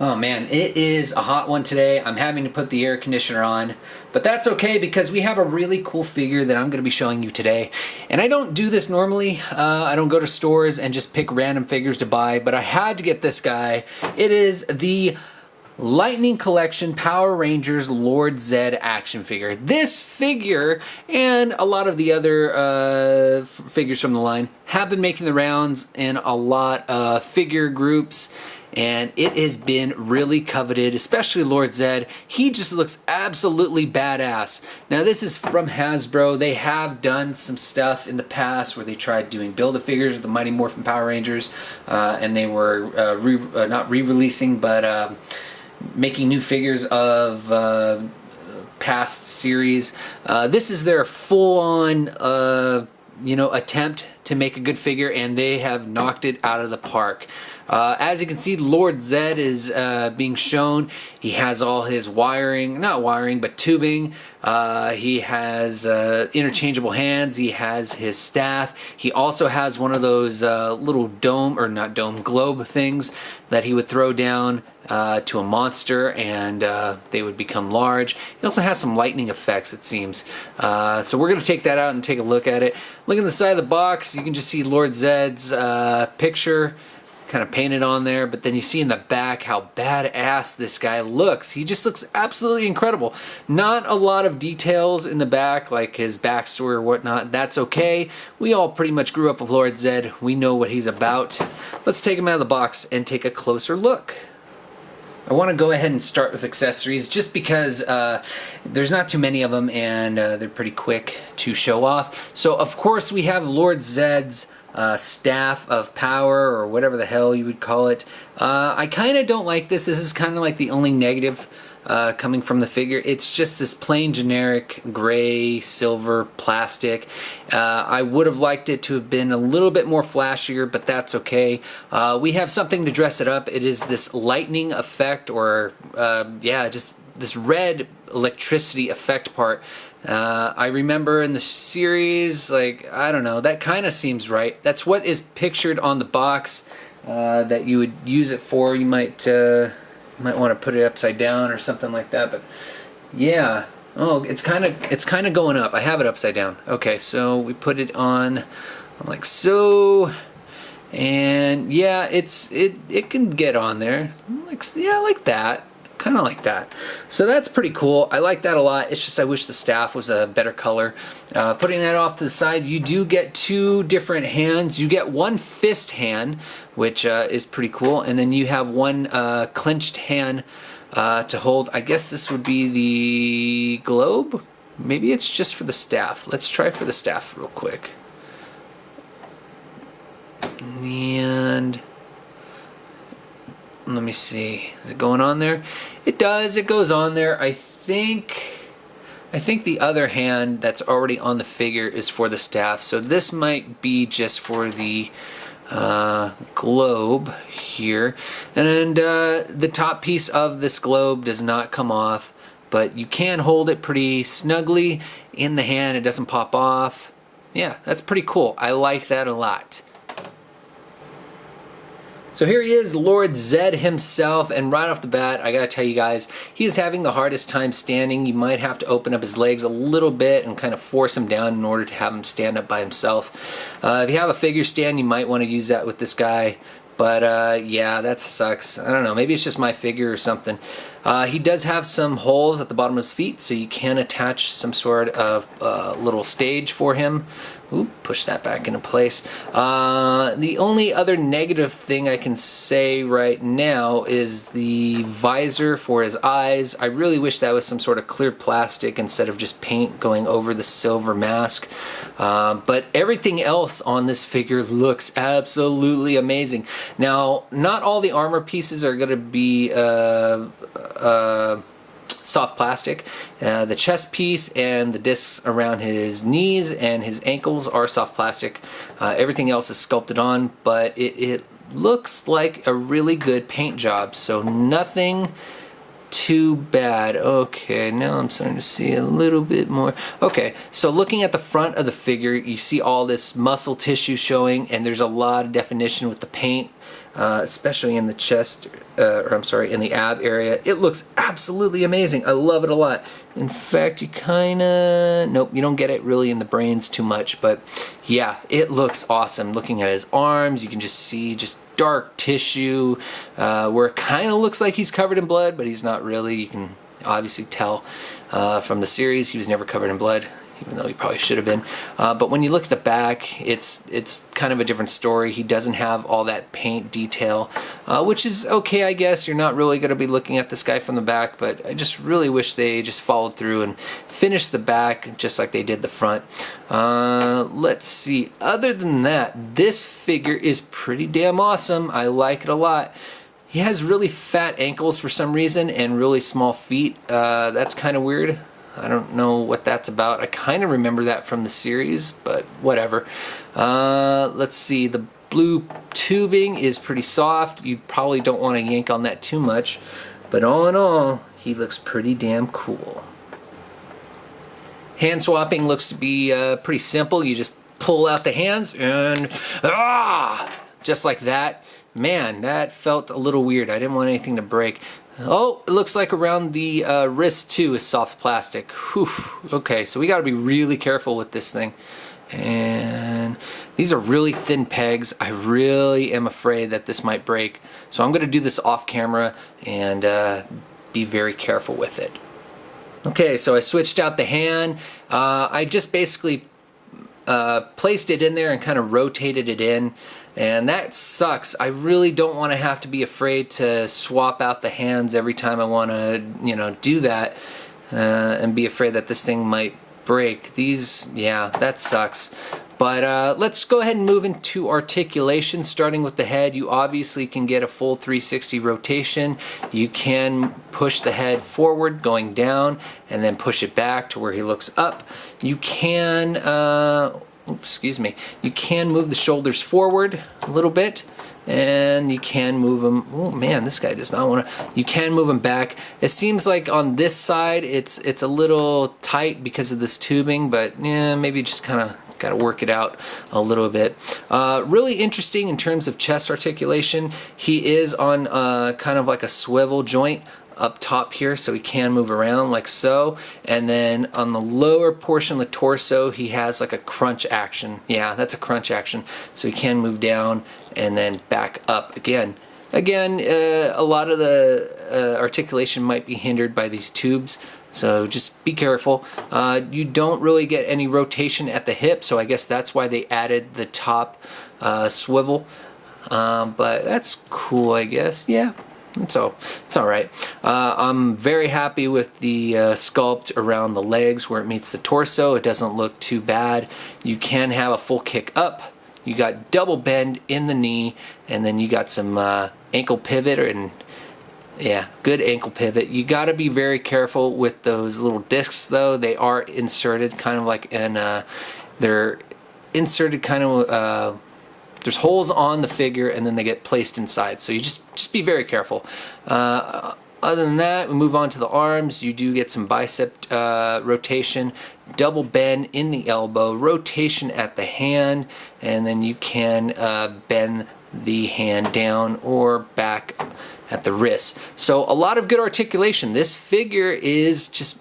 Oh man, it is a hot one today. I'm having to put the air conditioner on, but that's okay because we have a really cool figure that I'm going to be showing you today. And I don't do this normally. I don't go to stores and just pick random figures to buy, but I had to get this guy. It is the Lightning Collection Power Rangers Lord Zedd action figure. This figure and a lot of the other figures from the line have been making the rounds in a lot of figure groups, and it has been really coveted, especially Lord Zedd. He just looks absolutely badass. Now this is from Hasbro. They have done some stuff in the past where they tried doing Build-A-Figures of the Mighty Morphin Power Rangers, and they were not re-releasing, but making new figures of past series. This is their full-on attempt to make a good figure, and they have knocked it out of the park. As you can see, Lord Zedd is being shown. He has all his wiring, not wiring, but tubing. He has interchangeable hands. He has his staff. He also has one of those little globe things that he would throw down to a monster, and they would become large. He also has some lightning effects, it seems. So we're going to take that out and take a look at it. Look at the side of the box. You can just see Lord Zedd's picture kind of painted on there, but then you see in the back how badass this guy looks. He just looks absolutely incredible. Not a lot of details in the back, like his backstory or whatnot. That's okay. We all pretty much grew up with Lord Zedd. We know what he's about. Let's take him out of the box and take a closer look. I want to go ahead and start with accessories just because there's not too many of them, and they're pretty quick to show off. So of course we have Lord Zedd's staff of power, or whatever the hell you would call it. I kind of don't like this. This is kind of like the only negative coming from the figure. It's just this plain generic gray silver plastic. I would have liked it to have been a little bit more flashier, but that's okay. We have something to dress it up. It is this lightning effect, or just this red electricity effect part. I remember in the series, I don't know, that kind of seems right. That's what is pictured on the box that you would use it for. You might want to put it upside down or something like that, but yeah. Oh, it's kind of going up. I have it upside down. Okay, so we put it on like so, and yeah, it can get on there, like that. Kind of like that. So that's pretty cool. I like that a lot. It's just I wish the staff was a better color. Putting that off to the side, you do get two different hands. You get one fist hand, which is pretty cool, and then you have one clenched hand to hold. I guess this would be the globe. Maybe it's just for the staff. Let's try for the staff real quick. And let me see. Is it going on there? It does. It goes on there. I think the other hand that's already on the figure is for the staff. So this might be just for the globe here. And the top piece of this globe does not come off, but you can hold it pretty snugly in the hand. It doesn't pop off. Yeah, that's pretty cool. I like that a lot. So here he is, Lord Zedd himself, and right off the bat, I gotta tell you guys, he is having the hardest time standing. You might have to open up his legs a little bit and kind of force him down in order to have him stand up by himself. If you have a figure stand, you might want to use that with this guy. But yeah, that sucks. I don't know, maybe it's just my figure or something. He does have some holes at the bottom of his feet, so you can attach some sort of little stage for him. Ooh, push that back into place. The only other negative thing I can say right now is the visor for his eyes. I really wish that was some sort of clear plastic instead of just paint going over the silver mask. But everything else on this figure looks absolutely amazing. Now, not all the armor pieces are going to be soft plastic. The chest piece and the discs around his knees and his ankles are soft plastic. Everything else is sculpted on, but it looks like a really good paint job. So nothing too bad. Okay, now I'm starting to see a little bit more. Okay, so looking at the front of the figure, you see all this muscle tissue showing, and there's a lot of definition with the paint, especially in the chest, or I'm sorry, in the ab area. It looks absolutely amazing. I love it a lot. In fact, you nope, you don't get it really in the brains too much, but yeah, it looks awesome. Looking at his arms, you can just see just dark tissue, where it kind of looks like he's covered in blood, but he's not really. You can obviously tell from the series he was never covered in blood, even though he probably should have been. But when you look at the back, it's kind of a different story. He doesn't have all that paint detail, which is okay, I guess. You're not really going to be looking at this guy from the back, but I just really wish they just followed through and finished the back just like they did the front. Let's see. Other than that, this figure is pretty damn awesome. I like it a lot. He has really fat ankles for some reason and really small feet. That's kind of weird. I don't know what that's about. I kind of remember that from the series, but whatever. Let's see. The blue tubing is pretty soft. You probably don't want to yank on that too much. But all in all, he looks pretty damn cool. Hand swapping looks to be pretty simple. You just pull out the hands and just like that. Man, that felt a little weird. I didn't want anything to break. Oh, it looks like around the wrist too is soft plastic. Whew. Okay, so we got to be really careful with this thing. And these are really thin pegs. I really am afraid that this might break. So I'm going to do this off camera and be very careful with it. Okay, so I switched out the hand. I just basically placed it in there and kind of rotated it in, and that sucks. I really don't want to have to be afraid to swap out the hands every time I want to, do that, and be afraid that this thing might break. Yeah, that sucks. But let's go ahead and move into articulation, starting with the head. You obviously can get a full 360 rotation. You can push the head forward, going down, and then push it back to where he looks up. You can, you can move the shoulders forward a little bit, and you can move them. Oh man, this guy does not want to. You can move them back. It seems like on this side it's a little tight because of this tubing, but yeah, maybe just kind of got to work it out a little bit. Really interesting in terms of chest articulation. He is on kind of like a swivel joint up top here, so he can move around like so. And then on the lower portion of the torso, he has like a crunch action. Yeah, that's a crunch action. So he can move down and then back up again. Again, a lot of the articulation might be hindered by these tubes, so just be careful. You don't really get any rotation at the hip, so I guess that's why they added the top swivel. But that's cool, I guess. Yeah, it's all right. I'm very happy with the sculpt around the legs where it meets the torso. It doesn't look too bad. You can have a full kick up. You got double bend in the knee, and then you got some ankle pivot, and yeah, good ankle pivot. You got to be very careful with those little discs, though. They are inserted kind of like they're inserted kind of, there's holes on the figure, and then they get placed inside. So you just be very careful. Other than that, we move on to the arms. You do get some bicep rotation, double bend in the elbow, rotation at the hand, and then you can bend the hand down or back at the wrist. So a lot of good articulation. This figure is just,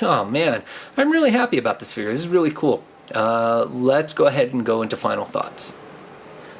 oh man, I'm really happy about this figure. This is really cool. Let's go ahead and go into final thoughts.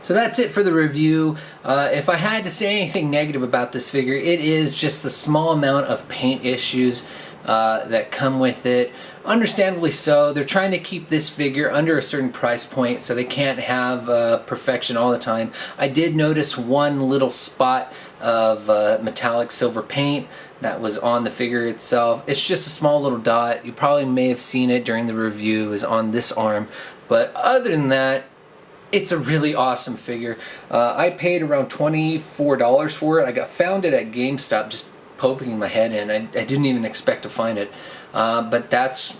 So that's it for the review. If I had to say anything negative about this figure, it is just the small amount of paint issues that come with it. Understandably so. They're trying to keep this figure under a certain price point, so they can't have perfection all the time. I did notice one little spot of metallic silver paint that was on the figure itself. It's just a small little dot. You probably may have seen it during the review. It was on this arm. But other than that, it's a really awesome figure. I paid around $24 for it. I found it at GameStop just poking my head in. I didn't even expect to find it. But that's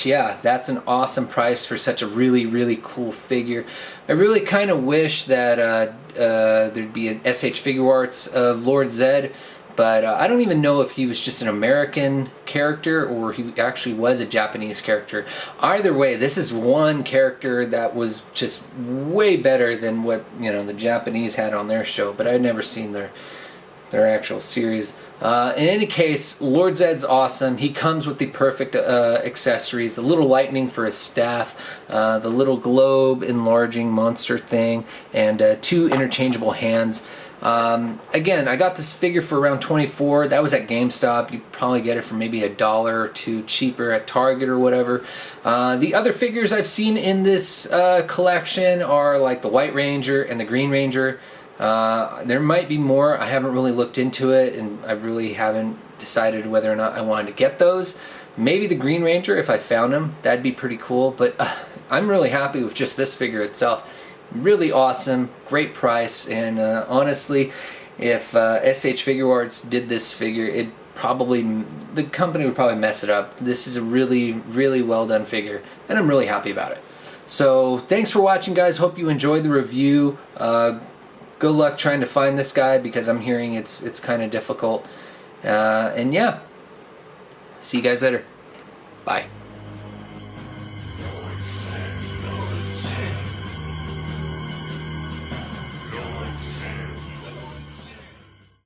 an awesome price for such a really, really cool figure. I really kind of wish that there'd be an SH Figure Arts of Lord Zedd, But I don't even know if he was just an American character or he actually was a Japanese character. Either way, this is one character that was just way better than what, you know, the Japanese had on their show, but I'd never seen their actual series. In any case, Lord Zedd's awesome. He comes with the perfect accessories, the little lightning for his staff, the little globe enlarging monster thing, and 2 interchangeable hands. Again, I got this figure for around $24. That was at GameStop. You'd probably get it for maybe $1 or $2 cheaper at Target or whatever. The other figures I've seen in this collection are like the White Ranger and the Green Ranger. There might be more. I haven't really looked into it, and I really haven't decided whether or not I wanted to get those. Maybe the Green Ranger if I found him. That'd be pretty cool, but I'm really happy with just this figure itself. Really awesome, great price, and honestly, if SH Figure Arts did this figure, the company would probably mess it up. This is a really, really well done figure, and I'm really happy about it. So thanks for watching, guys. Hope you enjoyed the review. Good luck trying to find this guy, because I'm hearing it's kind of difficult. And yeah, see you guys later. Bye.